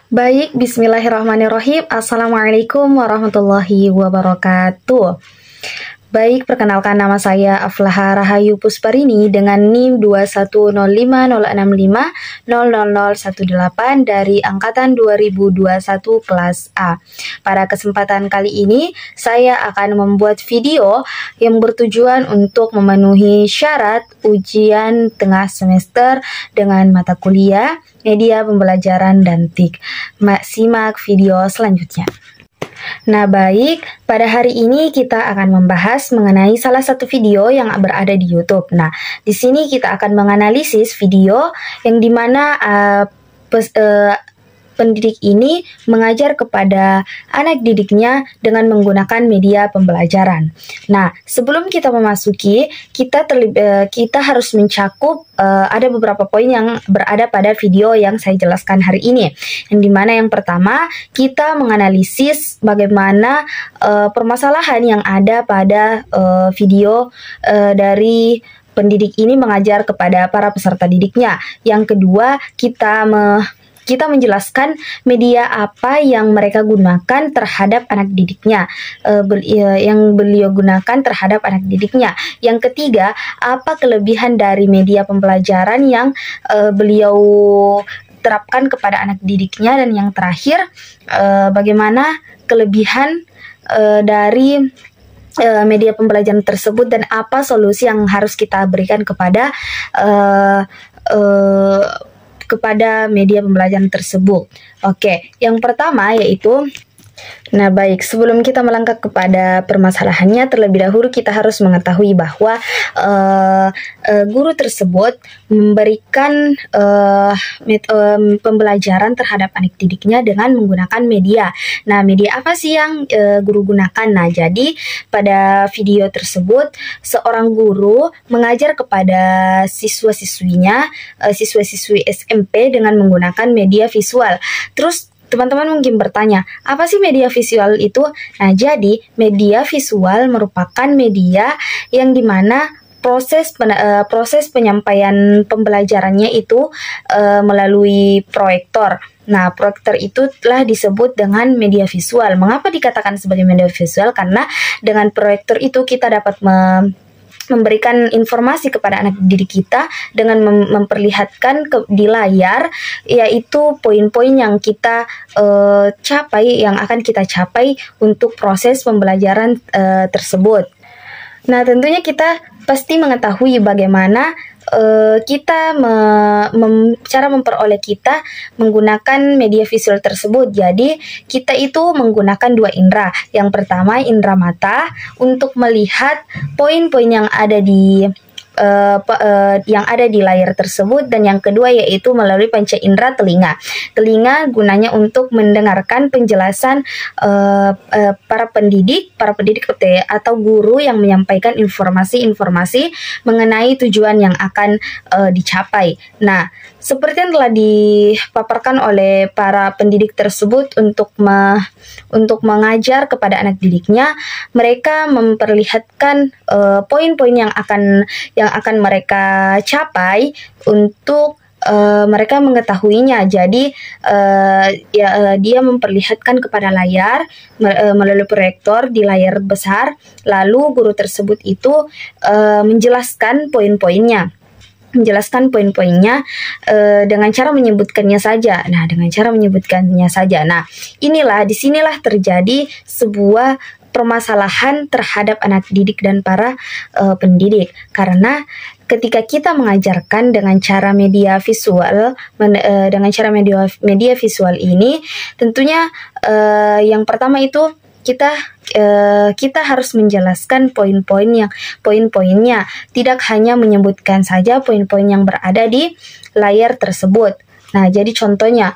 Baik, bismillahirrahmanirrahim. Assalamualaikum warahmatullahi wabarakatuh. Baik, perkenalkan nama saya Aflaha Rahayu Pusparini dengan NIM 2105065000018 dari angkatan 2021 kelas A. Pada kesempatan kali ini, saya akan membuat video yang bertujuan untuk memenuhi syarat ujian tengah semester dengan mata kuliah, media pembelajaran, dan TIK. Simak video selanjutnya. Nah baik, pada hari ini kita akan membahas mengenai salah satu video yang berada di YouTube. Nah, di sini kita akan menganalisis video yang dimana pendidik ini mengajar kepada anak didiknya dengan menggunakan media pembelajaran. Nah, sebelum kita memasuki, kita harus mencakup ada beberapa poin yang berada pada video yang saya jelaskan hari ini. Yang dimana yang pertama, kita menganalisis bagaimana permasalahan yang ada pada video dari pendidik ini mengajar kepada para peserta didiknya. Yang kedua, kita menjelaskan media apa yang mereka gunakan terhadap anak didiknya, yang beliau gunakan terhadap anak didiknya. Yang ketiga, apa kelebihan dari media pembelajaran yang beliau terapkan kepada anak didiknya. Dan yang terakhir, bagaimana kelebihan dari media pembelajaran tersebut dan apa solusi yang harus kita berikan kepada media pembelajaran tersebut. Oke, yang pertama yaitu, nah baik, sebelum kita melangkah kepada permasalahannya, terlebih dahulu kita harus mengetahui bahwa guru tersebut memberikan pembelajaran terhadap anak didiknya dengan menggunakan media. Nah, media apa sih yang guru gunakan? Nah, jadi pada video tersebut seorang guru mengajar kepada siswa-siswinya, siswa-siswi SMP dengan menggunakan media visual. Terus teman-teman mungkin bertanya, apa sih media visual itu? Nah, jadi media visual merupakan media yang dimana proses penyampaian pembelajarannya itu melalui proyektor. Nah, proyektor itu telah disebut dengan media visual. Mengapa dikatakan sebagai media visual? Karena dengan proyektor itu kita dapat memberikan informasi kepada anak didik kita dengan memperlihatkan di layar, yaitu poin-poin yang kita yang akan kita capai untuk proses pembelajaran tersebut. Nah, tentunya kita pasti mengetahui bagaimana cara memperoleh kita menggunakan media visual tersebut. Jadi kita itu menggunakan dua indera. Yang pertama, indera mata untuk melihat poin-poin yang ada di layar tersebut, dan yang kedua yaitu melalui panca indera telinga. Telinga gunanya untuk mendengarkan penjelasan para pendidik atau guru yang menyampaikan informasi-informasi mengenai tujuan yang akan dicapai. Nah, seperti yang telah dipaparkan oleh para pendidik tersebut untuk mengajar kepada anak didiknya, mereka memperlihatkan poin-poin yang akan mereka capai untuk mereka mengetahuinya. Jadi dia memperlihatkan kepada layar melalui proyektor di layar besar, lalu guru tersebut itu menjelaskan poin-poinnya dengan cara menyebutkannya saja. Nah, disinilah terjadi sebuah permasalahan terhadap anak didik dan para pendidik, karena ketika kita mengajarkan dengan cara media visual, ini tentunya yang pertama itu kita harus menjelaskan poin-poinnya, tidak hanya menyebutkan saja poin-poin yang berada di layar tersebut. Nah, jadi contohnya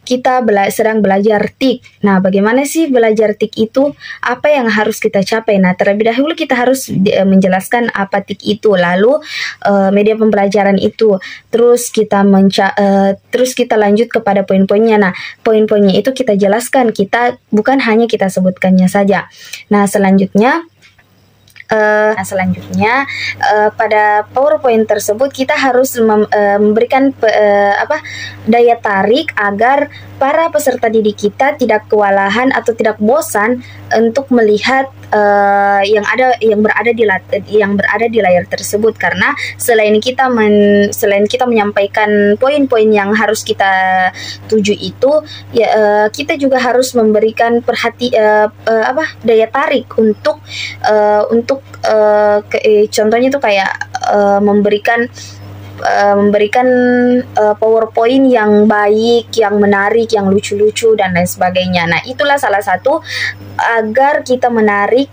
kita sedang belajar TIK. Nah, bagaimana sih belajar TIK itu? Apa yang harus kita capai? Nah, terlebih dahulu kita harus menjelaskan apa TIK itu, lalu media pembelajaran itu. Terus kita lanjut kepada poin-poinnya. Nah, poin-poinnya itu kita jelaskan, bukan hanya kita sebutkannya saja. Nah, selanjutnya Nah, selanjutnya pada PowerPoint tersebut kita harus memberikan daya tarik agar para peserta didik kita tidak kewalahan atau tidak bosan untuk melihat yang berada di layar tersebut, karena selain kita menyampaikan poin-poin yang harus kita tuju itu, kita juga harus memberikan daya tarik untuk contohnya itu kayak memberikan PowerPoint yang baik, yang menarik, yang lucu-lucu dan lain sebagainya. Nah, itulah salah satu agar kita menarik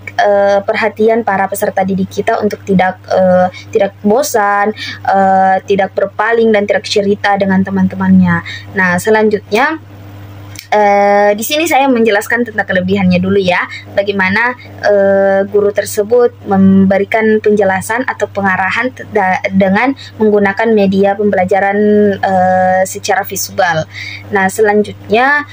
perhatian para peserta didik kita untuk tidak bosan, tidak berpaling dan tidak cerita dengan teman-temannya. Nah, selanjutnya di sini saya menjelaskan tentang kelebihannya dulu ya, bagaimana guru tersebut memberikan penjelasan atau pengarahan dengan menggunakan media pembelajaran secara visual. Nah, selanjutnya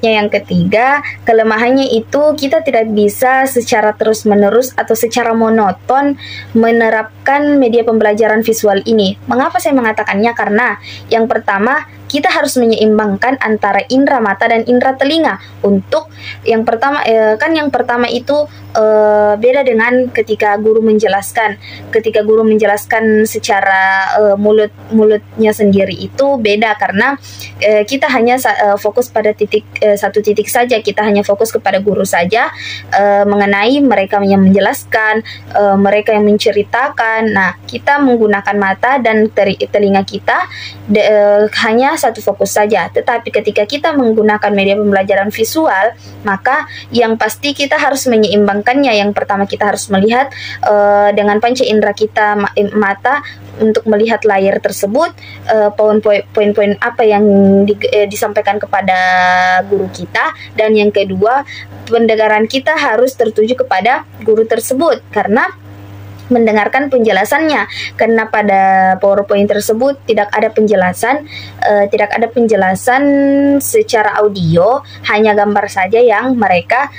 yang ketiga, kelemahannya itu kita tidak bisa secara terus-menerus atau secara monoton menerapkan media pembelajaran visual ini. Mengapa saya mengatakannya? Karena yang pertama, kita harus menyeimbangkan antara indera mata dan indera telinga. Untuk yang pertama, yang pertama itu beda dengan ketika guru menjelaskan. Ketika guru menjelaskan secara mulutnya sendiri itu beda, karena kita hanya fokus pada satu titik saja. Kita hanya fokus kepada guru saja mengenai mereka yang menjelaskan, mereka yang menceritakan. Nah, kita menggunakan mata dan telinga kita hanya satu fokus saja. Tetapi ketika kita menggunakan media pembelajaran visual, maka yang pasti kita harus menyeimbangkannya. Yang pertama, kita harus melihat dengan panca indera kita, mata, untuk melihat layar tersebut, poin-poin apa yang disampaikan kepada guru kita. Dan yang kedua, pendengaran kita harus tertuju kepada guru tersebut karena mendengarkan penjelasannya, karena pada PowerPoint tersebut tidak ada penjelasan secara audio, hanya gambar saja yang mereka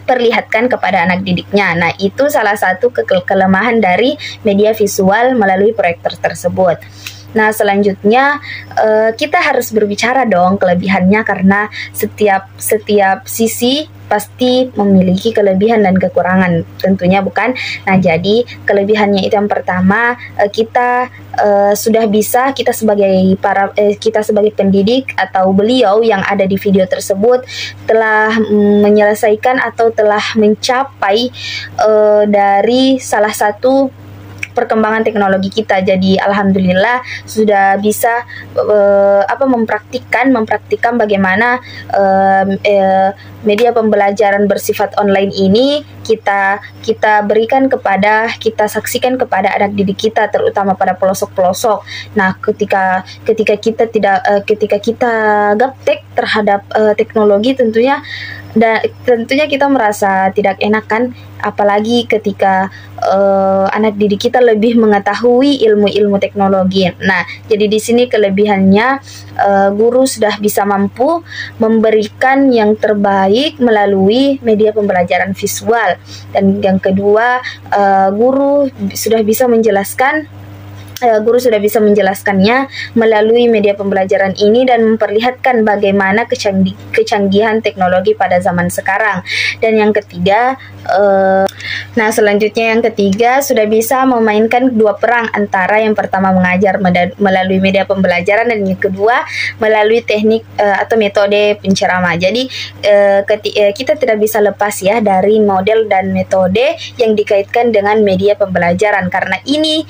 perlihatkan kepada anak didiknya. Nah, itu salah satu kelemahan dari media visual melalui proyektor tersebut. Nah, selanjutnya kita harus berbicara dong kelebihannya, karena setiap sisi pasti memiliki kelebihan dan kekurangan, tentunya bukan. Nah, jadi kelebihannya itu yang pertama, kita kita sebagai pendidik atau beliau yang ada di video tersebut telah menyelesaikan atau telah mencapai dari salah satu perkembangan teknologi kita. Jadi alhamdulillah sudah bisa mempraktikkan bagaimana media pembelajaran bersifat online ini kita saksikan kepada anak didik kita, terutama pada pelosok-pelosok. Nah, ketika kita gaptek terhadap teknologi, tentunya kita merasa tidak enak kan, apalagi ketika anak didik kita lebih mengetahui ilmu-ilmu teknologi. Nah, jadi di sini kelebihannya, guru sudah bisa mampu memberikan yang terbaik melalui media pembelajaran visual. Dan yang kedua, guru sudah bisa menjelaskannya melalui media pembelajaran ini dan memperlihatkan bagaimana kecanggihan teknologi pada zaman sekarang. Dan yang ketiga, selanjutnya sudah bisa memainkan dua perang, antara yang pertama mengajar melalui media pembelajaran dan yang kedua melalui teknik atau metode penceramah. Jadi kita tidak bisa lepas ya dari model dan metode yang dikaitkan dengan media pembelajaran, karena ini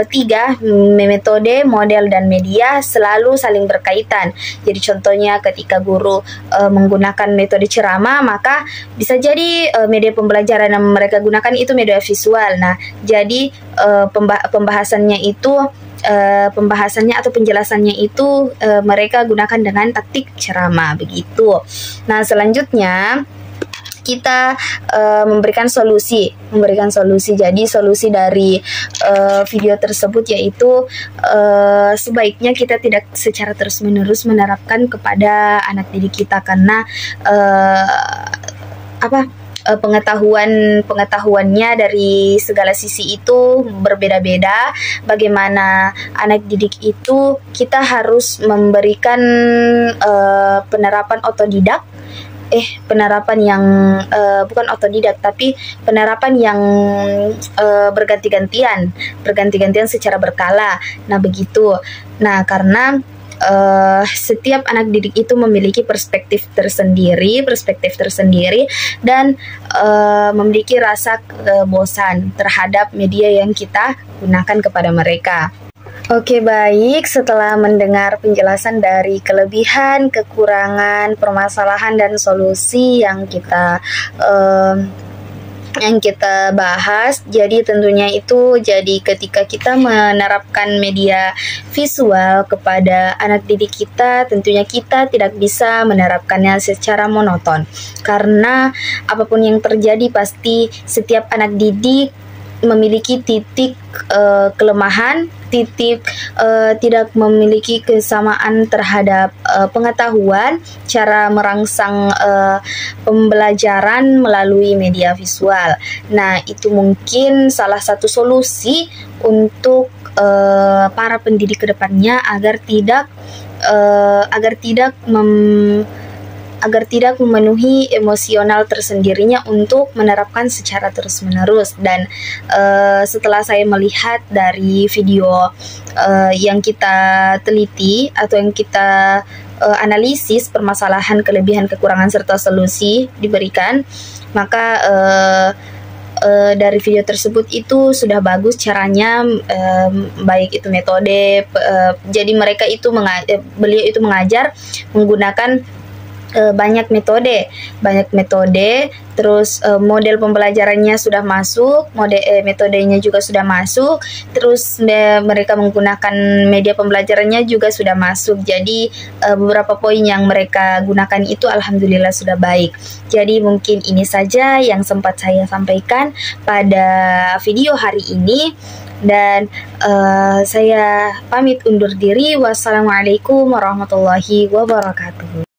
tiga metode, model, dan media selalu saling berkaitan. Jadi contohnya ketika guru menggunakan metode ceramah, maka bisa jadi media pembelajaran yang mereka gunakan itu media visual. Nah, jadi pembahasannya atau penjelasannya itu mereka gunakan dengan taktik ceramah begitu. Nah, selanjutnya kita memberikan solusi. Jadi solusi dari video tersebut yaitu sebaiknya kita tidak secara terus-menerus menerapkan kepada anak didik kita, karena pengetahuannya dari segala sisi itu berbeda-beda. Bagaimana anak didik itu kita harus memberikan penerapan otodidak, penerapan yang bukan otodidak, tapi penerapan yang berganti-gantian secara berkala. Nah, begitu. Nah, karena setiap anak didik itu memiliki perspektif tersendiri dan memiliki rasa bosan terhadap media yang kita gunakan kepada mereka. Oke, baik. Setelah mendengar penjelasan dari kelebihan, kekurangan, permasalahan, dan solusi yang kita bahas, jadi tentunya itu ketika kita menerapkan media visual kepada anak didik kita, tentunya kita tidak bisa menerapkannya secara monoton, karena apapun yang terjadi pasti setiap anak didik memiliki titik kelemahan, tidak memiliki kesamaan terhadap pengetahuan, cara merangsang pembelajaran melalui media visual. Nah, itu mungkin salah satu solusi untuk para pendidik kedepannya agar tidak memenuhi emosional tersendirinya untuk menerapkan secara terus-menerus. Dan setelah saya melihat dari video yang kita teliti atau yang kita analisis permasalahan, kelebihan, kekurangan, serta solusi diberikan, maka dari video tersebut itu sudah bagus caranya, baik itu metode. Jadi beliau itu mengajar menggunakan banyak metode, terus model pembelajarannya sudah masuk, metodenya juga sudah masuk, terus mereka menggunakan media pembelajarannya juga sudah masuk. Jadi beberapa poin yang mereka gunakan itu alhamdulillah sudah baik. Jadi mungkin ini saja yang sempat saya sampaikan pada video hari ini, dan saya pamit undur diri. Wassalamualaikum warahmatullahi wabarakatuh.